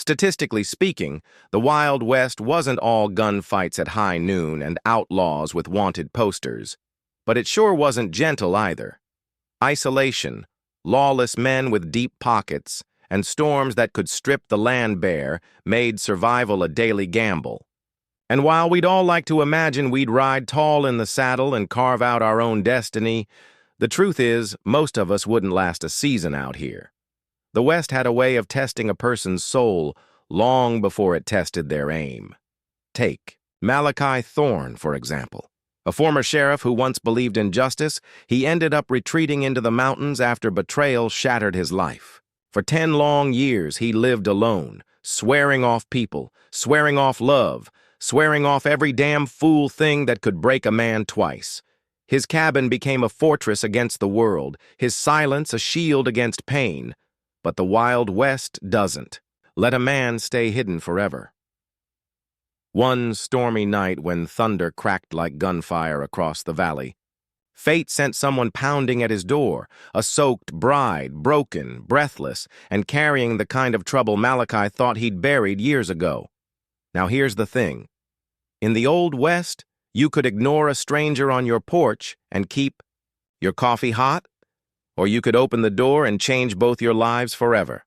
Statistically speaking, the Wild West wasn't all gunfights at high noon and outlaws with wanted posters, but it sure wasn't gentle either. Isolation, lawless men with deep pockets, and storms that could strip the land bare made survival a daily gamble. And while we'd all like to imagine we'd ride tall in the saddle and carve out our own destiny, the truth is most of us wouldn't last a season out here. The West had a way of testing a person's soul long before it tested their aim. Take Malachi Thorne, for example. A former sheriff who once believed in justice, he ended up retreating into the mountains after betrayal shattered his life. For 10 long years, he lived alone, swearing off people, swearing off love, swearing off every damn fool thing that could break a man twice. His cabin became a fortress against the world, his silence a shield against pain. But the Wild West doesn't. Let a man stay hidden forever. One stormy night when thunder cracked like gunfire across the valley, fate sent someone pounding at his door, a soaked bride, broken, breathless, and carrying the kind of trouble Malachi thought he'd buried years ago. Now here's the thing. In the Old West, you could ignore a stranger on your porch and keep your coffee hot, or you could open the door and change both your lives forever.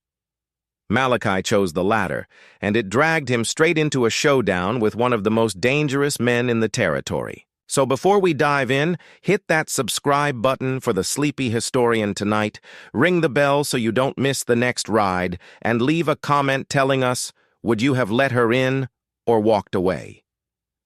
Malachi chose the latter, and it dragged him straight into a showdown with one of the most dangerous men in the territory. So before we dive in, hit that subscribe button for the Sleepy Historian tonight, ring the bell so you don't miss the next ride, and leave a comment telling us, would you have let her in or walked away?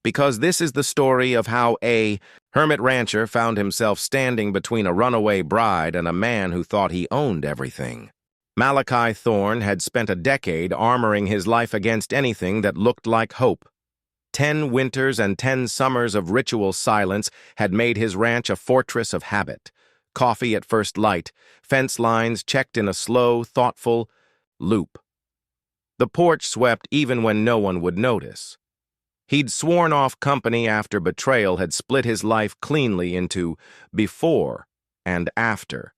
Because this is the story of how a hermit rancher found himself standing between a runaway bride and a man who thought he owned everything. Malachi Thorne had spent a decade armoring his life against anything that looked like hope. 10 winters and 10 summers of ritual silence had made his ranch a fortress of habit. Coffee at first light, fence lines checked in a slow, thoughtful loop. The porch swept even when no one would notice. He'd sworn off company after betrayal had split his life cleanly into before and after.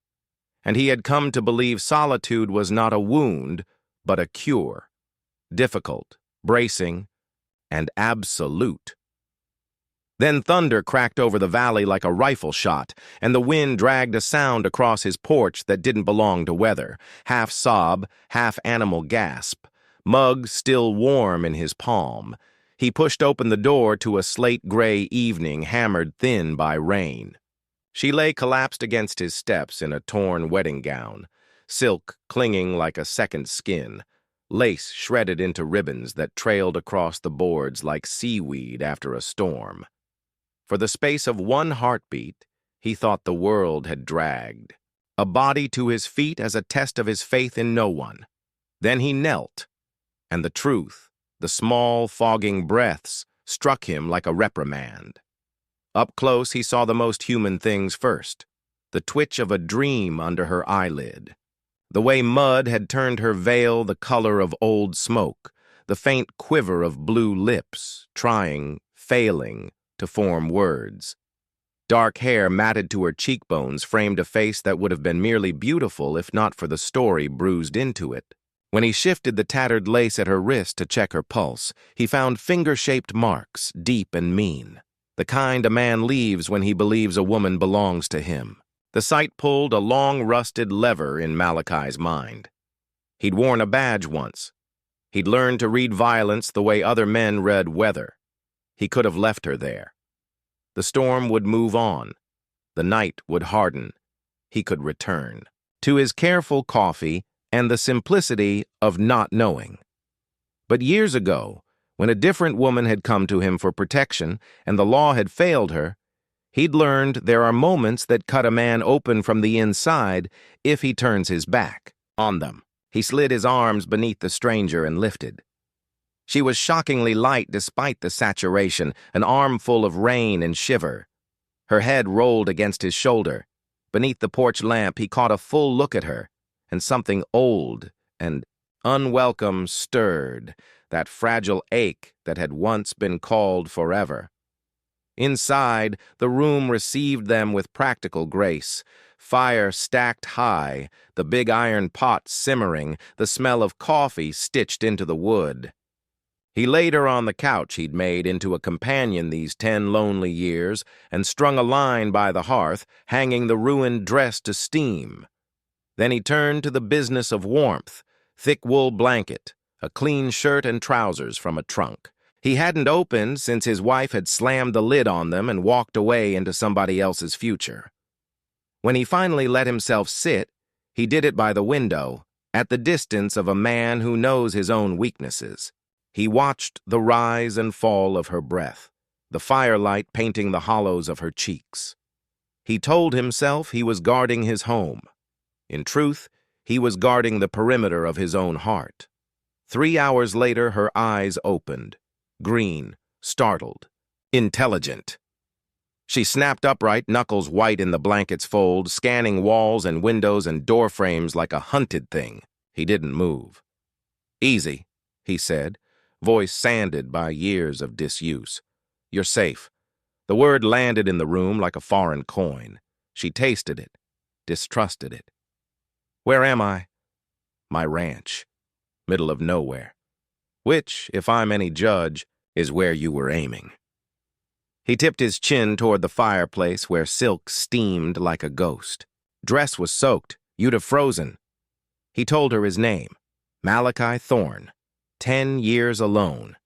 And he had come to believe solitude was not a wound, but a cure. Difficult, bracing, and absolute. Then thunder cracked over the valley like a rifle shot, and the wind dragged a sound across his porch that didn't belong to weather, half sob, half animal gasp, mug still warm in his palm. He pushed open the door to a slate-gray evening hammered thin by rain. She lay collapsed against his steps in a torn wedding gown, silk clinging like a second skin, lace shredded into ribbons that trailed across the boards like seaweed after a storm. For the space of one heartbeat, he thought the world had dragged, a body to his feet as a test of his faith in no one. Then he knelt, and the truth, the small, fogging breaths, struck him like a reprimand. Up close, he saw the most human things first, the twitch of a dream under her eyelid, the way mud had turned her veil the color of old smoke, the faint quiver of blue lips, trying, failing, to form words. Dark hair matted to her cheekbones framed a face that would have been merely beautiful if not for the story bruised into it. When he shifted the tattered lace at her wrist to check her pulse, he found finger-shaped marks, deep and mean, the kind a man leaves when he believes a woman belongs to him. The sight pulled a long, rusted lever in Malachi's mind. He'd worn a badge once. He'd learned to read violence the way other men read weather. He could have left her there. The storm would move on. The night would harden. He could return to his careful coffee and the simplicity of not knowing. But years ago, when a different woman had come to him for protection and the law had failed her, he'd learned there are moments that cut a man open from the inside if he turns his back on them. He slid his arms beneath the stranger and lifted. She was shockingly light despite the saturation, an armful of rain and shiver. Her head rolled against his shoulder. Beneath the porch lamp, he caught a full look at her, and something old and unwelcome stirred, that fragile ache that had once been called forever. Inside, the room received them with practical grace, fire stacked high, the big iron pot simmering, the smell of coffee stitched into the wood. He laid her on the couch he'd made into a companion these 10 lonely years and strung a line by the hearth, hanging the ruined dress to steam. Then he turned to the business of warmth, thick wool blanket, a clean shirt and trousers from a trunk. He hadn't opened since his wife had slammed the lid on them and walked away into somebody else's future. When he finally let himself sit, he did it by the window, at the distance of a man who knows his own weaknesses. He watched the rise and fall of her breath, the firelight painting the hollows of her cheeks. He told himself he was guarding his home. In truth, he was guarding the perimeter of his own heart. 3 hours later, her eyes opened, green, startled, intelligent. She snapped upright, knuckles white in the blanket's fold, scanning walls and windows and door frames like a hunted thing. He didn't move. "Easy," he said, voice sanded by years of disuse. "You're safe." The word landed in the room like a foreign coin. She tasted it, distrusted it. "Where am I?" "My ranch. Middle of nowhere. Which, if I'm any judge, is where you were aiming." He tipped his chin toward the fireplace where silk steamed like a ghost. "Dress was soaked. You'd have frozen." He told her his name, Malachi Thorne. 10 years alone.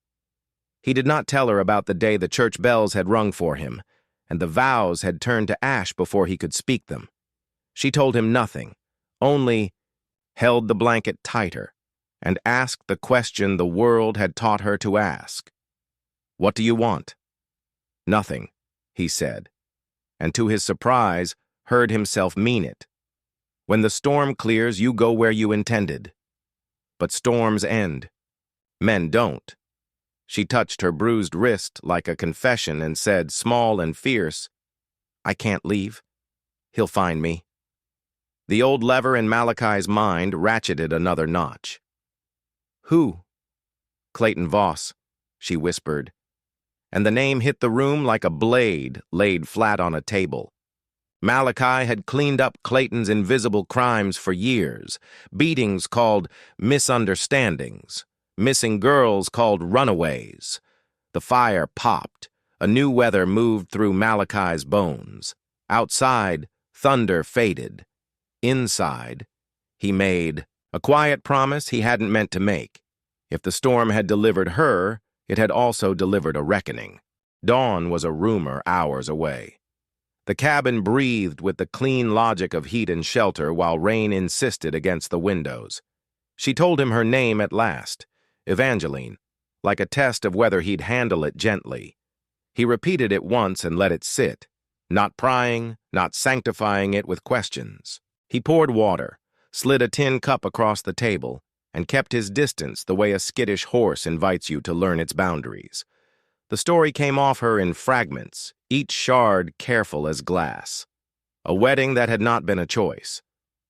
He did not tell her about the day the church bells had rung for him, and the vows had turned to ash before he could speak them. She told him nothing, only held the blanket tighter and asked the question the world had taught her to ask. "What do you want?" "Nothing," he said, and to his surprise, heard himself mean it. "When the storm clears, you go where you intended. But storms end. Men don't." She touched her bruised wrist like a confession and said, small and fierce, "I can't leave. He'll find me." The old lever in Malachi's mind ratcheted another notch. "Who?" "Clayton Voss," she whispered, and the name hit the room like a blade laid flat on a table. Malachi had cleaned up Clayton's invisible crimes for years, beatings called misunderstandings, missing girls called runaways. The fire popped. A new weather moved through Malachi's bones. Outside, thunder faded. Inside, he made a quiet promise he hadn't meant to make. If the storm had delivered her, it had also delivered a reckoning. Dawn was a rumor hours away. The cabin breathed with the clean logic of heat and shelter while rain insisted against the windows. She told him her name at last, Evangeline, like a test of whether he'd handle it gently. He repeated it once and let it sit, not prying, not sanctifying it with questions. He poured water, slid a tin cup across the table, and kept his distance the way a skittish horse invites you to learn its boundaries. The story came off her in fragments, each shard careful as glass. A wedding that had not been a choice.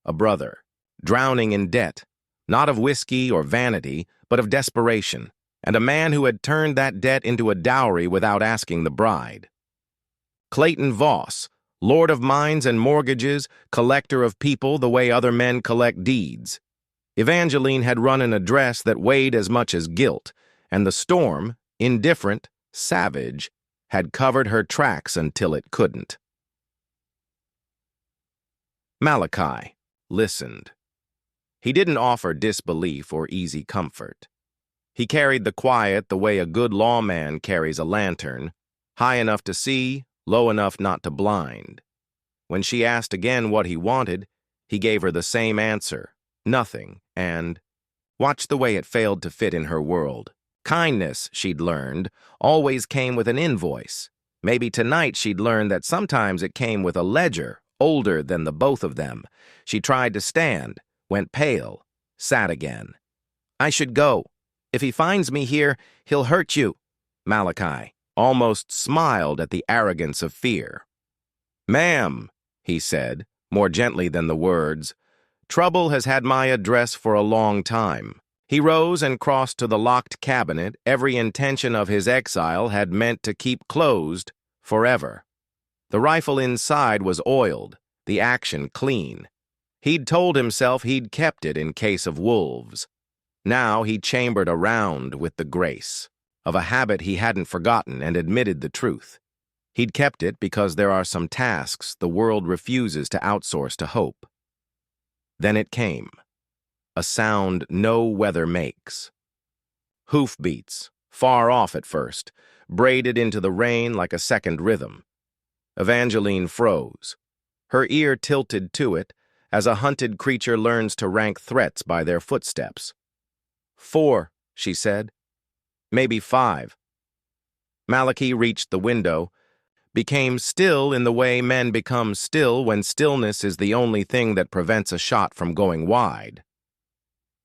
A brother, drowning in debt, not of whiskey or vanity, but of desperation, and a man who had turned that debt into a dowry without asking the bride. Clayton Voss, lord of mines and mortgages, collector of people the way other men collect deeds. Evangeline had run an address that weighed as much as guilt, and the storm, indifferent, savage, had covered her tracks until it couldn't. Malachi listened. He didn't offer disbelief or easy comfort. He carried the quiet the way a good lawman carries a lantern, high enough to see, low enough not to blind. When she asked again what he wanted, he gave her the same answer, nothing, and watched the way it failed to fit in her world. Kindness, she'd learned, always came with an invoice. Maybe tonight she'd learned that sometimes it came with a ledger, older than the both of them. She tried to stand, went pale, sat again. "I should go. If he finds me here, he'll hurt you." Malachi almost smiled at the arrogance of fear. "Ma'am," he said, more gently than the words, "trouble has had my address for a long time." He rose and crossed to the locked cabinet every intention of his exile had meant to keep closed forever. The rifle inside was oiled, the action clean. He'd told himself he'd kept it in case of wolves. Now he chambered around with the grace of a habit he hadn't forgotten and admitted the truth. He'd kept it because there are some tasks the world refuses to outsource to hope. Then it came. A sound no weather makes. Hoofbeats, far off at first, braided into the rain like a second rhythm. Evangeline froze. Her ear tilted to it as a hunted creature learns to rank threats by their footsteps. 4, she said. Maybe 5. Malachi reached the window, became still in the way men become still when stillness is the only thing that prevents a shot from going wide.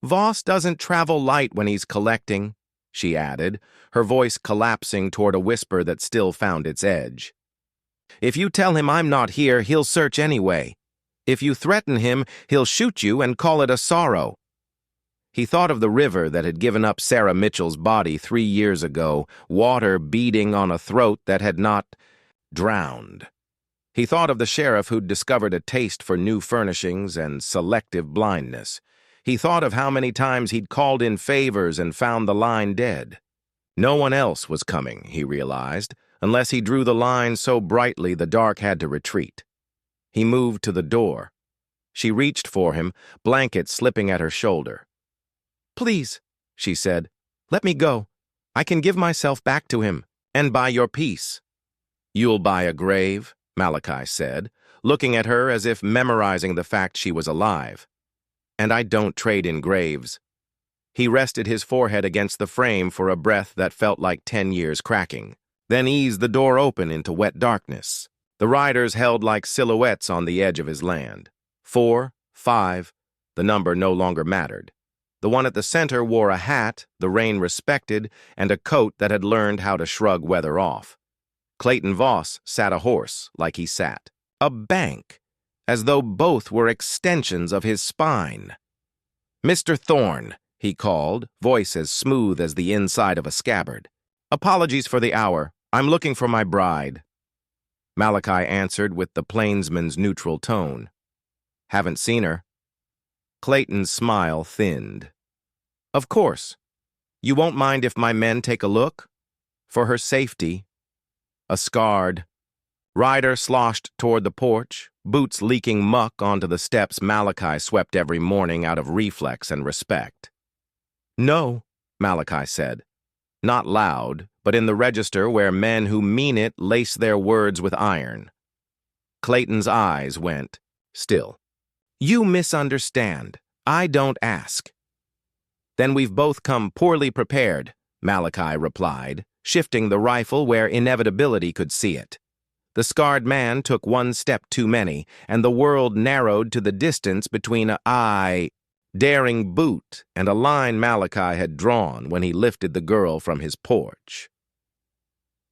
Voss doesn't travel light when he's collecting, she added, her voice collapsing toward a whisper that still found its edge. If you tell him I'm not here, he'll search anyway. If you threaten him, he'll shoot you and call it a sorrow. He thought of the river that had given up Sarah Mitchell's body 3 years ago, water beating on a throat that had not drowned. He thought of the sheriff who'd discovered a taste for new furnishings and selective blindness. He thought of how many times he'd called in favors and found the line dead. No one else was coming, he realized, unless he drew the line so brightly the dark had to retreat. He moved to the door. She reached for him, blanket slipping at her shoulder. Please, she said, let me go. I can give myself back to him, and buy your peace. You'll buy a grave, Malachi said, looking at her as if memorizing the fact she was alive. And I don't trade in graves. He rested his forehead against the frame for a breath that felt like 10 years cracking, then eased the door open into wet darkness. The riders held like silhouettes on the edge of his land. 4, 5, the number no longer mattered. The one at the center wore a hat the rain respected and a coat that had learned how to shrug weather off. Clayton Voss sat a horse like he sat. A bank, as though both were extensions of his spine. Mr. Thorne, he called, voice as smooth as the inside of a scabbard. Apologies for the hour. I'm looking for my bride. Malachi answered with the plainsman's neutral tone. Haven't seen her. Clayton's smile thinned. Of course. You won't mind if my men take a look? For her safety. A scarred rider sloshed toward the porch, boots leaking muck onto the steps Malachi swept every morning out of reflex and respect. No, Malachi said. Not loud, but in the register where men who mean it lace their words with iron. Clayton's eyes went still. You misunderstand. I don't ask. Then we've both come poorly prepared, Malachi replied, shifting the rifle where inevitability could see it. The scarred man took one step too many, and the world narrowed to the distance between a daring boot and a line Malachi had drawn when he lifted the girl from his porch.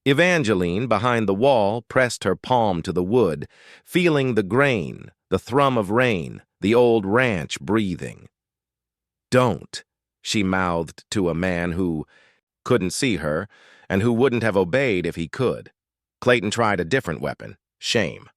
Evangeline, behind the wall, pressed her palm to the wood, feeling the grain, the thrum of rain, the old ranch breathing. Don't, she mouthed to a man who couldn't see her and who wouldn't have obeyed if he could. Clayton tried a different weapon, shame.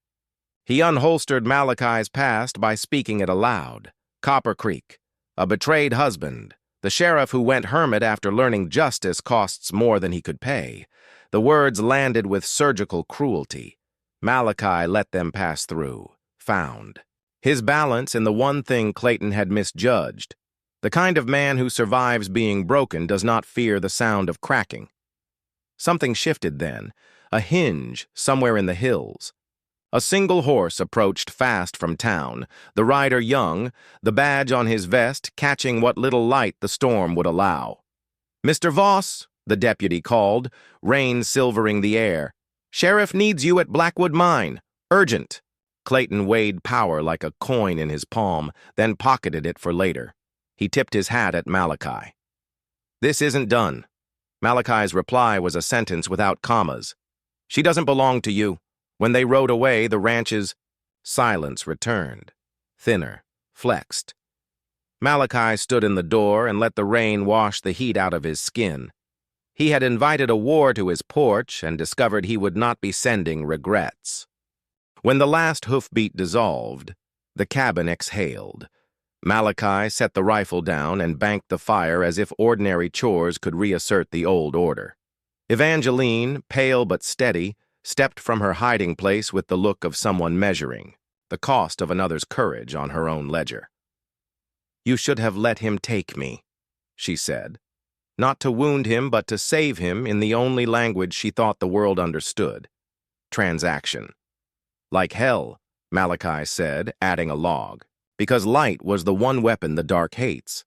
He unholstered Malachi's past by speaking it aloud. Copper Creek, a betrayed husband, the sheriff who went hermit after learning justice costs more than he could pay. The words landed with surgical cruelty. Malachi let them pass through, found. His balance in the one thing Clayton had misjudged. The kind of man who survives being broken does not fear the sound of cracking. Something shifted then, a hinge somewhere in the hills. A single horse approached fast from town, the rider young, the badge on his vest catching what little light the storm would allow. Mr. Voss, the deputy called, rain silvering the air. Sheriff needs you at Blackwood Mine. Urgent. Clayton weighed power like a coin in his palm, then pocketed it for later. He tipped his hat at Malachi. This isn't done. Malachi's reply was a sentence without commas. She doesn't belong to you. When they rode away, the ranch's silence returned, thinner, flexed. Malachi stood in the door and let the rain wash the heat out of his skin. He had invited a war to his porch and discovered he would not be sending regrets. When the last hoofbeat dissolved, the cabin exhaled. Malachi set the rifle down and banked the fire as if ordinary chores could reassert the old order. Evangeline, pale but steady, stepped from her hiding place with the look of someone measuring the cost of another's courage on her own ledger. "You should have let him take me," she said. Not to wound him, but to save him in the only language she thought the world understood. Transaction. "Like hell," Malachi said, adding a log, because light was the one weapon the dark hates.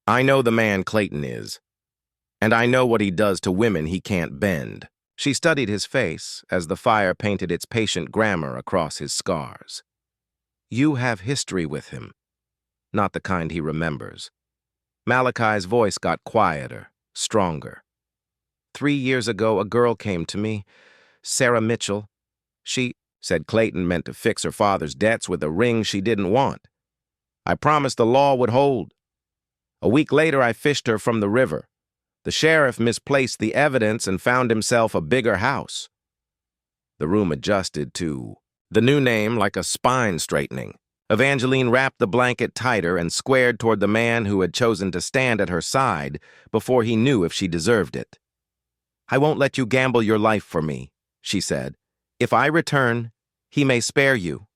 "I know the man Clayton is, and I know what he does to women he can't bend." She studied his face as the fire painted its patient grammar across his scars. "You have history with him, not the kind he remembers." Malachi's voice got quieter, stronger. 3 years ago, a girl came to me, Sarah Mitchell. She said Clayton meant to fix her father's debts with a ring she didn't want. I promised the law would hold. A week later, I fished her from the river. The sheriff misplaced the evidence and found himself a bigger house. The room adjusted to the new name like a spine straightening. Evangeline wrapped the blanket tighter and squared toward the man who had chosen to stand at her side before he knew if she deserved it. "I won't let you gamble your life for me," she said. "If I return, he may spare you.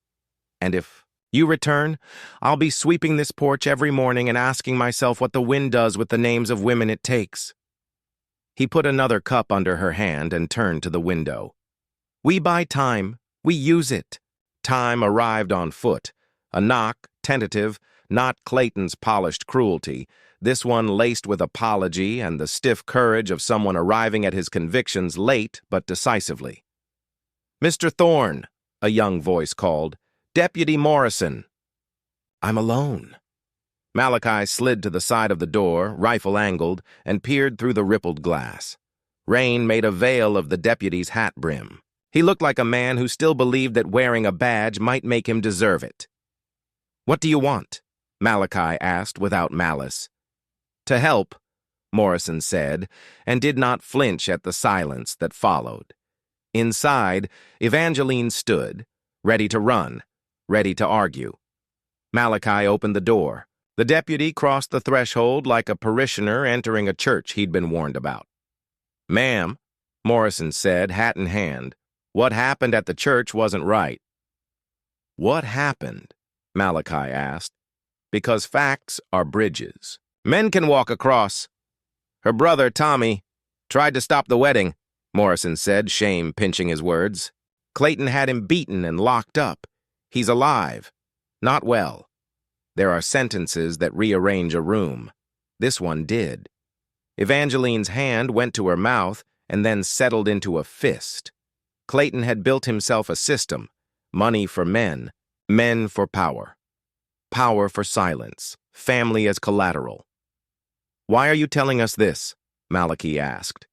And if you return, I'll be sweeping this porch every morning and asking myself what the wind does with the names of women it takes." He put another cup under her hand and turned to the window. "We buy time. We use it." Time arrived on foot. A knock, tentative, not Clayton's polished cruelty, this one laced with apology and the stiff courage of someone arriving at his convictions late but decisively. "Mr. Thorne," a young voice called. "Deputy Morrison." "I'm alone." Malachi slid to the side of the door, rifle angled, and peered through the rippled glass. Rain made a veil of the deputy's hat brim. He looked like a man who still believed that wearing a badge might make him deserve it. "What do you want?" Malachi asked without malice. "To help," Morrison said, and did not flinch at the silence that followed. Inside, Evangeline stood, ready to run, ready to argue. Malachi opened the door. The deputy crossed the threshold like a parishioner entering a church he'd been warned about. "Ma'am," Morrison said, hat in hand, "what happened at the church wasn't right." "What happened?" Malachi asked. "Because facts are bridges. Men can walk across." "Her brother, Tommy, tried to stop the wedding," Morrison said, shame pinching his words. "Clayton had him beaten and locked up. He's alive. Not well. There are sentences that rearrange a room. This one did." Evangeline's hand went to her mouth and then settled into a fist. Clayton had built himself a system. Money for men, men for power. Power for silence, family as collateral. "Why are you telling us this?" Malachi asked.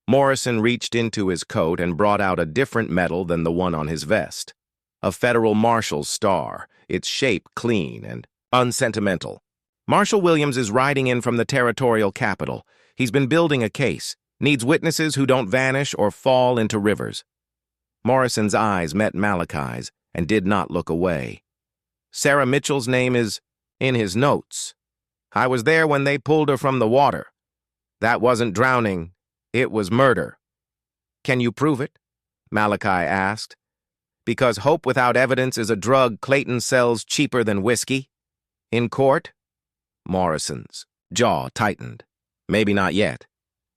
Morrison reached into his coat and brought out a different medal than the one on his vest. A federal marshal's star, its shape clean and unsentimental. "Marshal Williams is riding in from the territorial capital. He's been building a case. Needs witnesses who don't vanish or fall into rivers." Morrison's eyes met Malachi's and did not look away. "Sarah Mitchell's name is in his notes. I was there when they pulled her from the water. That wasn't drowning. It was murder." "Can you prove it?" Malachi asked. "Because hope without evidence is a drug Clayton sells cheaper than whiskey." "In court?" Morrison's jaw tightened. "Maybe not yet.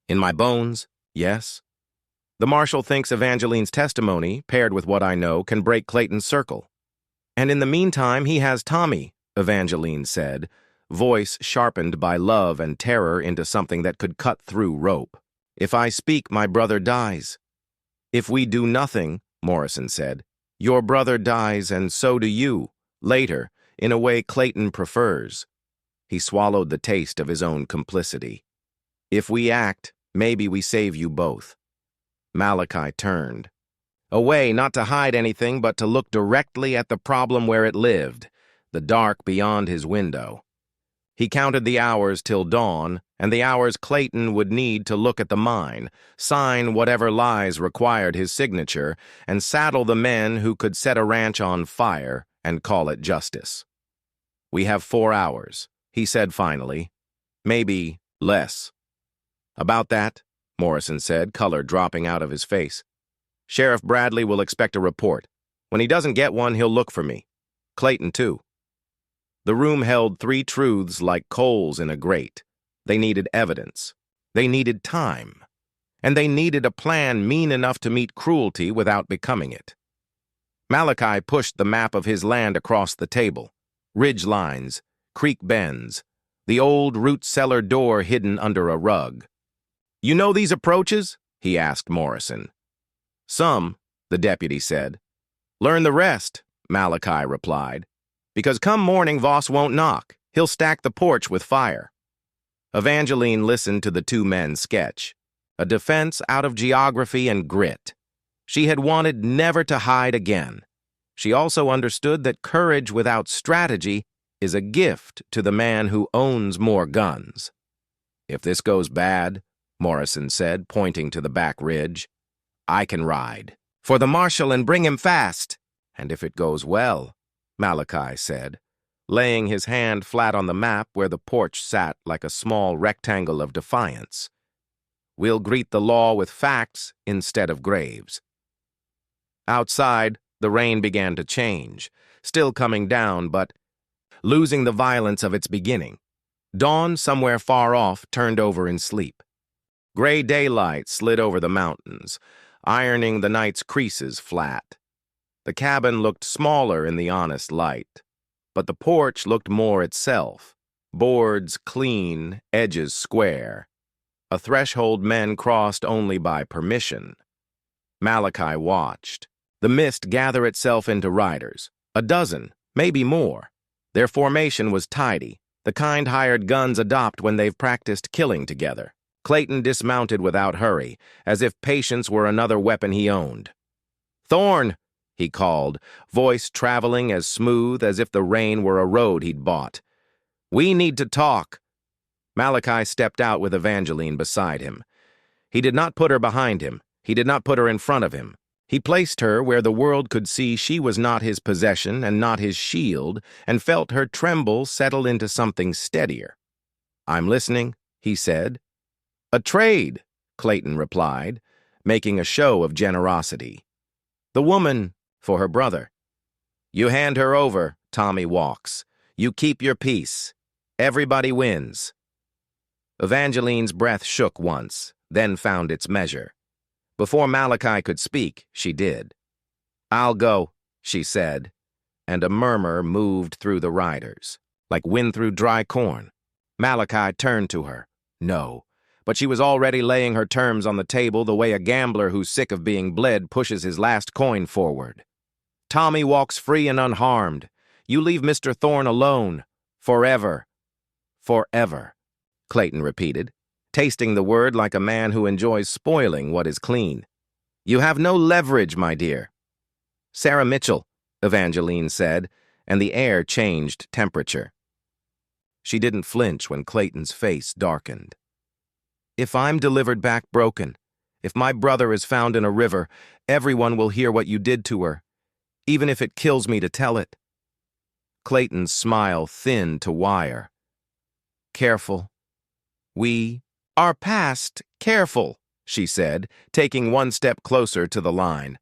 In my bones, yes." "The marshal thinks Evangeline's testimony, paired with what I know, can break Clayton's circle. And in the meantime, he has Tommy," Evangeline said, voice sharpened by love and terror into something that could cut through rope. "If I speak, my brother dies." "If we do nothing," Morrison said, "your brother dies and so do you, later, in a way Clayton prefers." He swallowed the taste of his own complicity. "If we act, maybe we save you both." Malachi turned. Away, not to hide anything, but to look directly at the problem where it lived, the dark beyond his window. He counted the hours till dawn, and the hours Clayton would need to look at the mine, sign whatever lies required his signature, and saddle the men who could set a ranch on fire and call it justice. "We have 4 hours," he said finally. "Maybe less." "About that," Morrison said, color dropping out of his face. "Sheriff Bradley will expect a report. When he doesn't get one, he'll look for me. Clayton, too." The room held 3 truths like coals in a grate. They needed evidence. They needed time. And they needed a plan mean enough to meet cruelty without becoming it. Malachi pushed the map of his land across the table. Ridge lines, creek bends, the old root cellar door hidden under a rug. "You know these approaches?" he asked Morrison. "Some," the deputy said. "Learn the rest," Malachi replied. "Because come morning, Voss won't knock. He'll stack the porch with fire." Evangeline listened to the 2 men sketch, a defense out of geography and grit. She had wanted never to hide again. She also understood that courage without strategy is a gift to the man who owns more guns. "If this goes bad," Morrison said, pointing to the back ridge, "I can ride. For the marshal and bring him fast." "And if it goes well," Malachi said, laying his hand flat on the map where the porch sat like a small rectangle of defiance, "we'll greet the law with facts instead of graves." Outside, the rain began to change, still coming down, but losing the violence of its beginning. Dawn, somewhere far off, turned over in sleep. Gray daylight slid over the mountains, ironing the night's creases flat. The cabin looked smaller in the honest light, but the porch looked more itself, boards clean, edges square. A threshold men crossed only by permission. Malachi watched. The mist gather itself into riders, a dozen, maybe more. Their formation was tidy, the kind hired guns adopt when they've practiced killing together. Clayton dismounted without hurry, as if patience were another weapon he owned. "Thorne!" he called, voice traveling as smooth as if the rain were a road he'd bought. "We need to talk." Malachi stepped out with Evangeline beside him. He did not put her behind him. He did not put her in front of him. He placed her where the world could see she was not his possession and not his shield, and felt her tremble settle into something steadier. "I'm listening," he said. "A trade," Clayton replied, making a show of generosity. "The woman for her brother. You hand her over, Tommy walks. You keep your peace. Everybody wins." Evangeline's breath shook once, then found its measure. Before Malachi could speak, she did. "I'll go," she said, and a murmur moved through the riders, like wind through dry corn. Malachi turned to her. No, but she was already laying her terms on the table the way a gambler who's sick of being bled pushes his last coin forward. "Tommy walks free and unharmed. You leave Mr. Thorne alone. Forever." "Forever," Clayton repeated, tasting the word like a man who enjoys spoiling what is clean. "You have no leverage, my dear." "Sarah Mitchell," Evangeline said, and the air changed temperature. She didn't flinch when Clayton's face darkened. "If I'm delivered back broken, if my brother is found in a river, everyone will hear what you did to her, even if it kills me to tell it." Clayton's smile thinned to wire. "Careful. We are past careful," she said, taking one step closer to the line.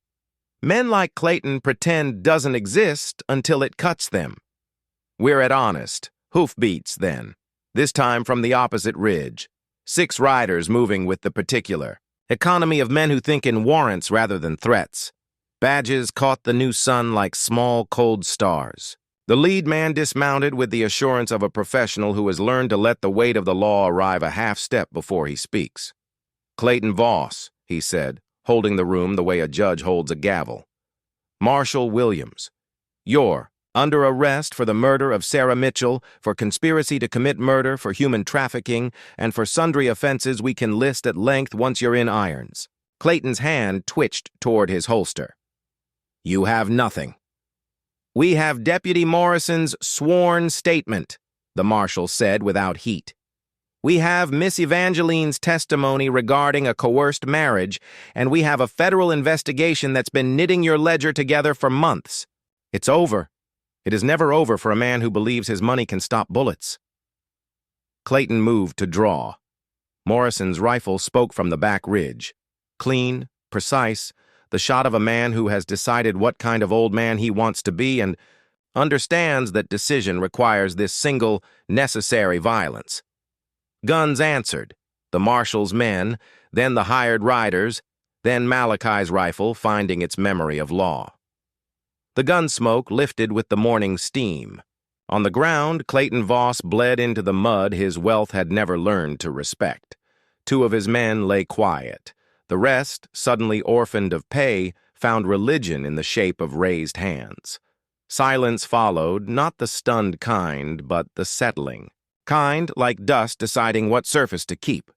"Men like Clayton pretend doesn't exist until it cuts them. We're at honest, hoofbeats then, this time from the opposite ridge. 6 riders moving with the particular. Economy of men who think in warrants rather than threats. Badges caught the new sun like small, cold stars. The lead man dismounted with the assurance of a professional who has learned to let the weight of the law arrive a half step before he speaks. "Clayton Voss," he said, holding the room the way a judge holds a gavel. "Marshall Williams, you're under arrest for the murder of Sarah Mitchell, for conspiracy to commit murder, for human trafficking, and for sundry offenses we can list at length once you're in irons." Clayton's hand twitched toward his holster. "You have nothing." "We have Deputy Morrison's sworn statement," the marshal said without heat. "We have Miss Evangeline's testimony regarding a coerced marriage, and we have a federal investigation that's been knitting your ledger together for months. It's over. It is never over for a man who believes his money can stop bullets." Clayton moved to draw. Morrison's rifle spoke from the back ridge. Clean, precise, the shot of a man who has decided what kind of old man he wants to be and understands that decision requires this single, necessary violence. Guns answered, the marshal's men, then the hired riders, then Malachi's rifle finding its memory of law. The gun smoke lifted with the morning steam. On the ground, Clayton Voss bled into the mud his wealth had never learned to respect. 2 of his men lay quiet. The rest, suddenly orphaned of pay, found religion in the shape of raised hands. Silence followed, not the stunned kind, but the settling. Kind, like dust deciding what surface to keep.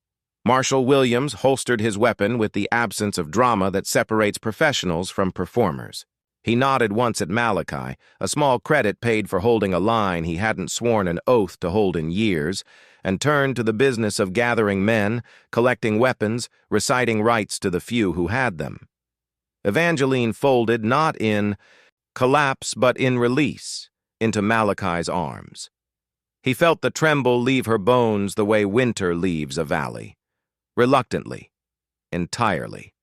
Marshal Williams holstered his weapon with the absence of drama that separates professionals from performers. He nodded once at Malachi, a small credit paid for holding a line he hadn't sworn an oath to hold in years, and turned to the business of gathering men, collecting weapons, reciting rights to the few who had them. Evangeline folded not in collapse but in release into Malachi's arms. He felt the tremble leave her bones the way winter leaves a valley. Reluctantly, entirely.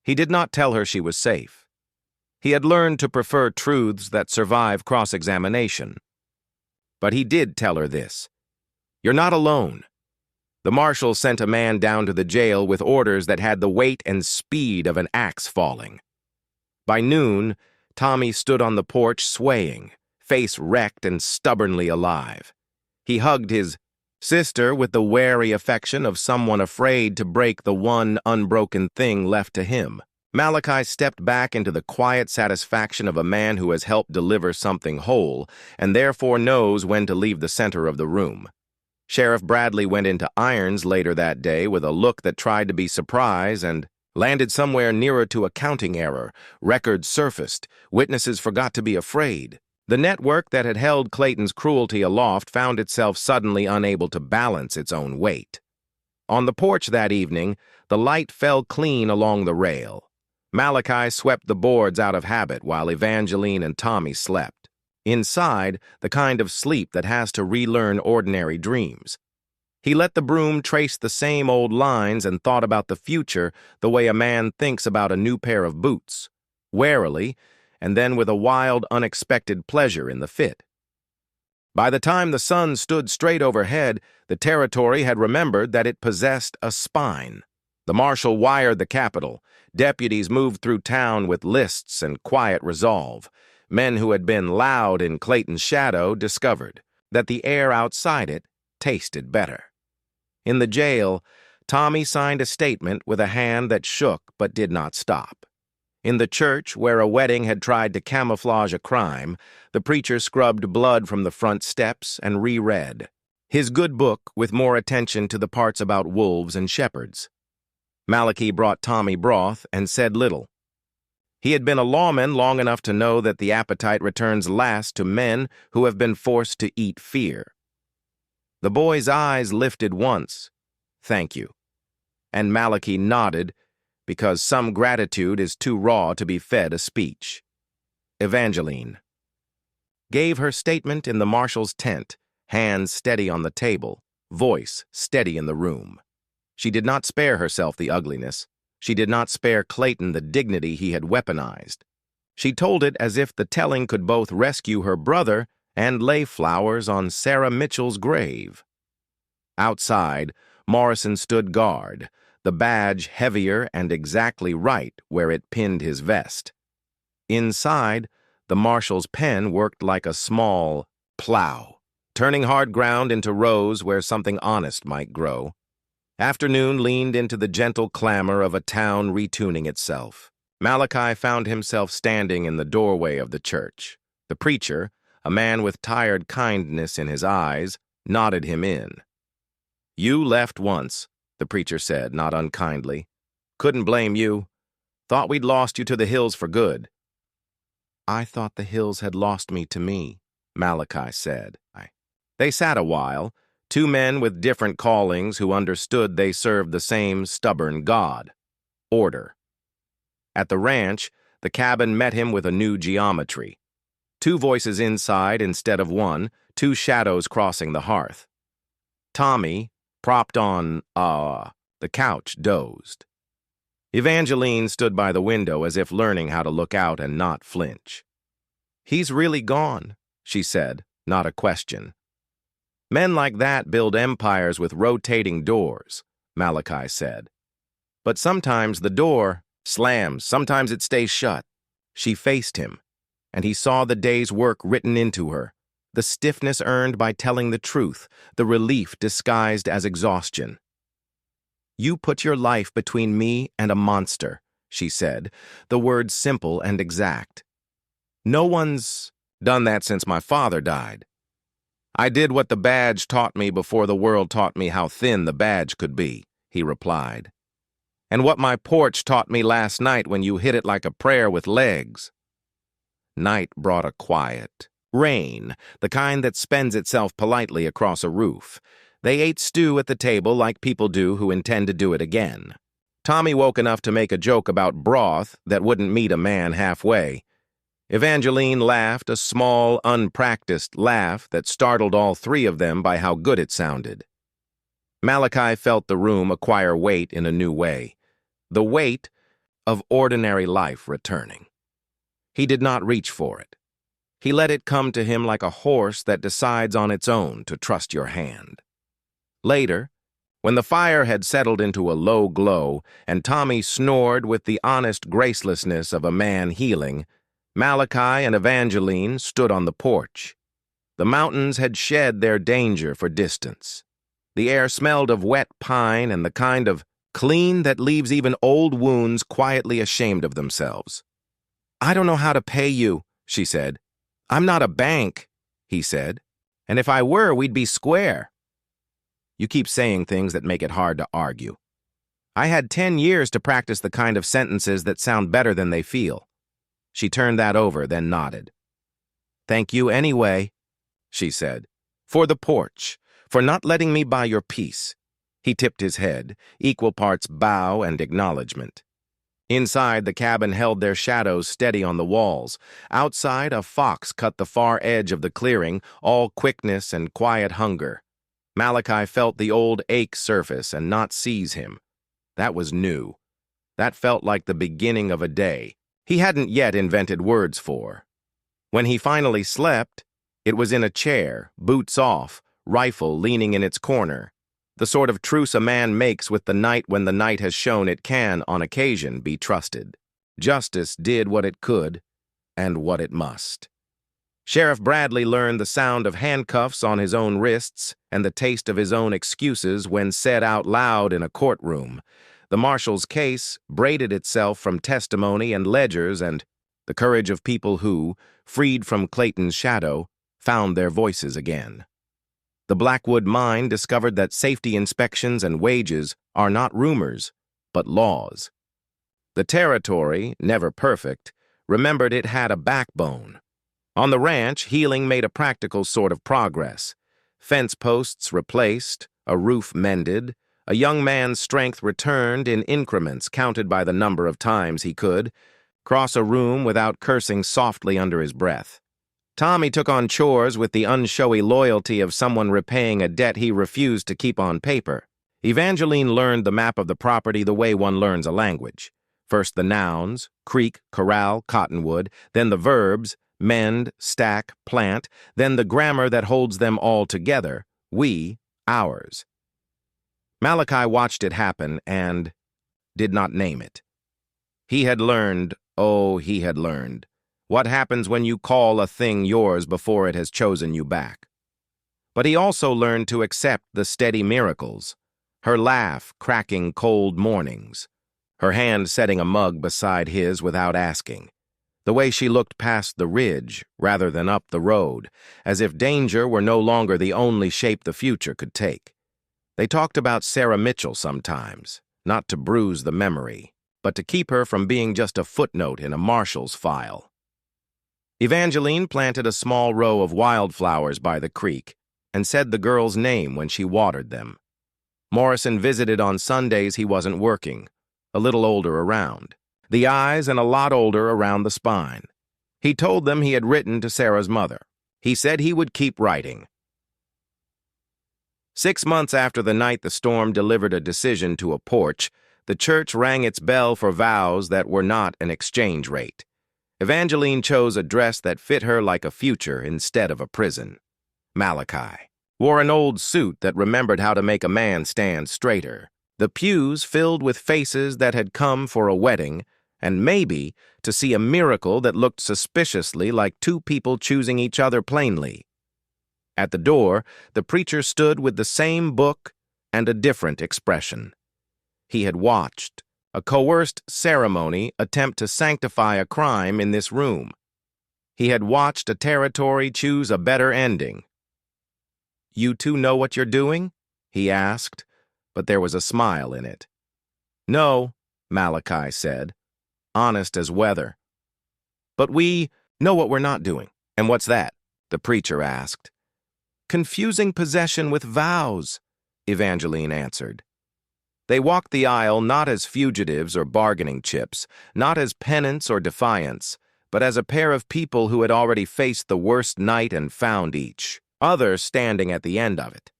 He did not tell her she was safe. He had learned to prefer truths that survive cross-examination. But he did tell her this. "You're not alone." The marshal sent a man down to the jail with orders that had the weight and speed of an axe falling. By noon, Tommy stood on the porch swaying, face wrecked and stubbornly alive. He hugged his sister with the wary affection of someone afraid to break the one unbroken thing left to him. Malachi stepped back into the quiet satisfaction of a man who has helped deliver something whole and therefore knows when to leave the center of the room. Sheriff Bradley went into irons later that day with a look that tried to be surprise and landed somewhere nearer to a counting error. Records surfaced. Witnesses forgot to be afraid. The network that had held Clayton's cruelty aloft found itself suddenly unable to balance its own weight. On the porch that evening, the light fell clean along the rail. Malachi swept the boards out of habit while Evangeline and Tommy slept. Inside, the kind of sleep that has to relearn ordinary dreams. He let the broom trace the same old lines and thought about the future the way a man thinks about a new pair of boots, warily, and then with a wild, unexpected pleasure in the fit. By the time the sun stood straight overhead, the territory had remembered that it possessed a spine. The marshal wired the capital. Deputies moved through town with lists and quiet resolve. Men who had been loud in Clayton's shadow discovered that the air outside it tasted better. In the jail, Tommy signed a statement with a hand that shook but did not stop. In the church, where a wedding had tried to camouflage a crime, the preacher scrubbed blood from the front steps and reread his good book with more attention to the parts about wolves and shepherds. Malachi brought Tommy broth and said little. He had been a lawman long enough to know that the appetite returns last to men who have been forced to eat fear. The boy's eyes lifted once. "Thank you." And Malachi nodded, because some gratitude is too raw to be fed a speech. Evangeline gave her statement in the marshal's tent, hands steady on the table, voice steady in the room. She did not spare herself the ugliness. She did not spare Clayton the dignity he had weaponized. She told it as if the telling could both rescue her brother and lay flowers on Sarah Mitchell's grave. Outside, Morrison stood guard, the badge heavier and exactly right where it pinned his vest. Inside, the marshal's pen worked like a small plow, turning hard ground into rows where something honest might grow. Afternoon leaned into the gentle clamor of a town retuning itself. Malachi found himself standing in the doorway of the church. The preacher, a man with tired kindness in his eyes, nodded him in. "You left once," the preacher said, not unkindly. "Couldn't blame you. Thought we'd lost you to the hills for good." "I thought the hills had lost me to me," Malachi said. They sat a while, two men with different callings who understood they served the same stubborn God: order. At the ranch, the cabin met him with a new geometry. Two voices inside instead of one, two shadows crossing the hearth. Tommy, propped on, the couch, dozed. Evangeline stood by the window as if learning how to look out and not flinch. "He's really gone," she said, not a question. "Men like that build empires with rotating doors," Malachi said. "But sometimes the door slams, sometimes it stays shut." She faced him, and he saw the day's work written into her, the stiffness earned by telling the truth, the relief disguised as exhaustion. "You put your life between me and a monster," she said, the words simple and exact. "No one's done that since my father died. I did what the badge taught me before the world taught me how thin the badge could be," he replied. "And what my porch taught me last night when you hit it like a prayer with legs." Night brought a quiet. Rain, the kind that spends itself politely across a roof. They ate stew at the table like people do who intend to do it again. Tommy woke enough to make a joke about broth that wouldn't meet a man halfway. Evangeline laughed, a small, unpracticed laugh that startled all three of them by how good it sounded. Malachi felt the room acquire weight in a new way, the weight of ordinary life returning. He did not reach for it. He let it come to him like a horse that decides on its own to trust your hand. Later, when the fire had settled into a low glow and Tommy snored with the honest gracelessness of a man healing, Malachi and Evangeline stood on the porch. The mountains had shed their danger for distance. The air smelled of wet pine and the kind of clean that leaves even old wounds quietly ashamed of themselves. "I don't know how to pay you," she said. "I'm not a bank," he said. "And if I were, we'd be square." "You keep saying things that make it hard to argue. I had 10 years to practice the kind of sentences that sound better than they feel." She turned that over, then nodded. "Thank you anyway," she said, "for the porch, for not letting me buy your peace." He tipped his head, equal parts bow and acknowledgement. Inside, the cabin held their shadows steady on the walls. Outside, a fox cut the far edge of the clearing, all quickness and quiet hunger. Malachi felt the old ache surface and not seize him. That was new. That felt like the beginning of a day he hadn't yet invented words for. When he finally slept, it was in a chair, boots off, rifle leaning in its corner, the sort of truce a man makes with the night when the night has shown it can, on occasion, be trusted. Justice did what it could, and what it must. Sheriff Bradley learned the sound of handcuffs on his own wrists and the taste of his own excuses when said out loud in a courtroom. The marshal's case braided itself from testimony and ledgers and the courage of people who, freed from Clayton's shadow, found their voices again. The Blackwood mine discovered that safety inspections and wages are not rumors, but laws. The territory, never perfect, remembered it had a backbone. On the ranch, healing made a practical sort of progress. Fence posts replaced, a roof mended, a young man's strength returned in increments counted by the number of times he could cross a room without cursing softly under his breath. Tommy took on chores with the unshowy loyalty of someone repaying a debt he refused to keep on paper. Evangeline learned the map of the property the way one learns a language. First the nouns, creek, corral, cottonwood, then the verbs, mend, stack, plant, then the grammar that holds them all together, we, ours. Malachi watched it happen and did not name it. He had learned, he had learned, what happens when you call a thing yours before it has chosen you back. But he also learned to accept the steady miracles, her laugh cracking cold mornings, her hand setting a mug beside his without asking, the way she looked past the ridge rather than up the road, as if danger were no longer the only shape the future could take. They talked about Sarah Mitchell sometimes, not to bruise the memory, but to keep her from being just a footnote in a marshal's file. Evangeline planted a small row of wildflowers by the creek, and said the girl's name when she watered them. Morrison visited on Sundays he wasn't working, a little older around. The eyes and a lot older around the spine. He told them he had written to Sarah's mother. He said he would keep writing. 6 months after the night the storm delivered a decision to a Porch, the church rang its bell for vows that were not an exchange rate. Evangeline chose a dress that fit her like a future instead of a prison. Malachi wore an old suit that remembered how to make a man stand straighter. The pews filled with faces that had come for a wedding, and maybe to see a miracle that looked suspiciously like two people choosing each other plainly. At the door, the preacher stood with the same book and a different expression. He had watched a coerced ceremony attempt to sanctify a crime in this room. He had watched a territory choose a better ending. "You two know what you're doing?" he asked, but there was a smile in it. "No," Malachi said, honest as weather. "But we know what we're not doing." "And what's that?" the preacher asked. "Confusing possession with vows," Evangeline answered. They walked the aisle not as fugitives or bargaining chips, not as penance or defiance, but as a pair of people who had already faced the worst night and found each other standing at the end of it.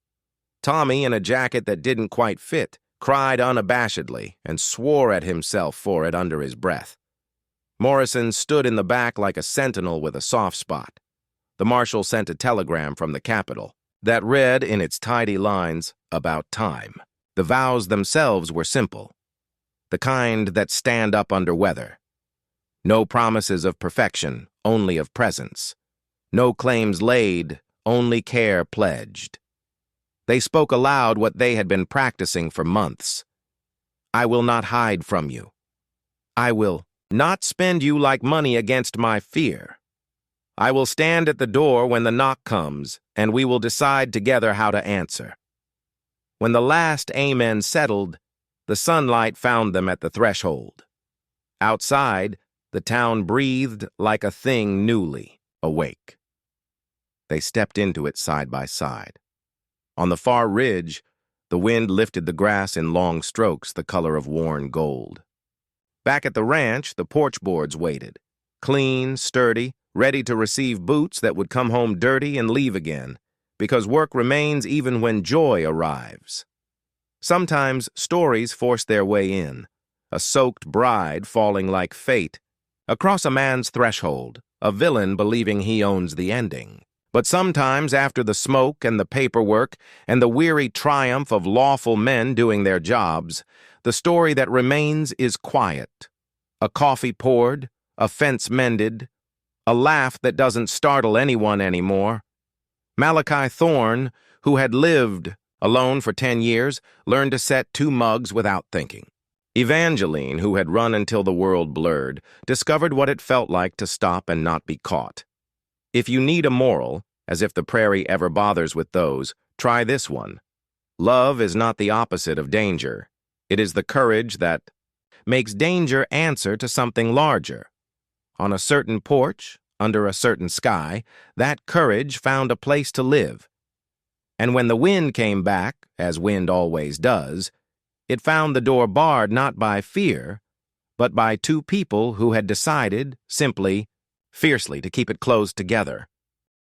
Tommy, in a jacket that didn't quite fit, cried unabashedly and swore at himself for it under his breath. Morrison stood in the back like a sentinel with a soft spot. The marshal sent a telegram from the Capitol that read in its tidy lines, "About time." The vows themselves were simple, the kind that stand up under weather. No promises of perfection, only of presence. No claims laid, only care pledged. They spoke aloud what they had been practicing for months. "I will not hide from you. I will not spend you like money against my fear. I will stand at the door when the knock comes, and we will decide together how to answer." When the last amen settled, the sunlight found them at the threshold. Outside, the town breathed like a thing newly awake. They stepped into it side by side. On the far ridge, the wind lifted the grass in long strokes the color of worn gold. Back at the ranch, the porch boards waited, clean, sturdy, ready to receive boots that would come home dirty and leave again, because work remains even when joy arrives. Sometimes stories force their way in, a soaked bride falling like fate across a man's threshold, a villain believing he owns the ending. But sometimes, after the smoke and the paperwork and the weary triumph of lawful men doing their jobs, the story that remains is quiet. A coffee poured, a fence mended, a laugh that doesn't startle anyone anymore. Malachi Thorne, who had lived alone for 10 years, learned to set 2 mugs without thinking. Evangeline, who had run until the world blurred, discovered what it felt like to stop and not be caught. If you need a moral, as if the prairie ever bothers with those, try this one. Love is not the opposite of danger. It is the courage that makes danger answer to something larger. On a certain porch, under a certain sky, that courage found a place to live. And when the wind came back, as wind always does, it found the door barred not by fear, but by 2 people who had decided, simply, fiercely, to keep it closed together.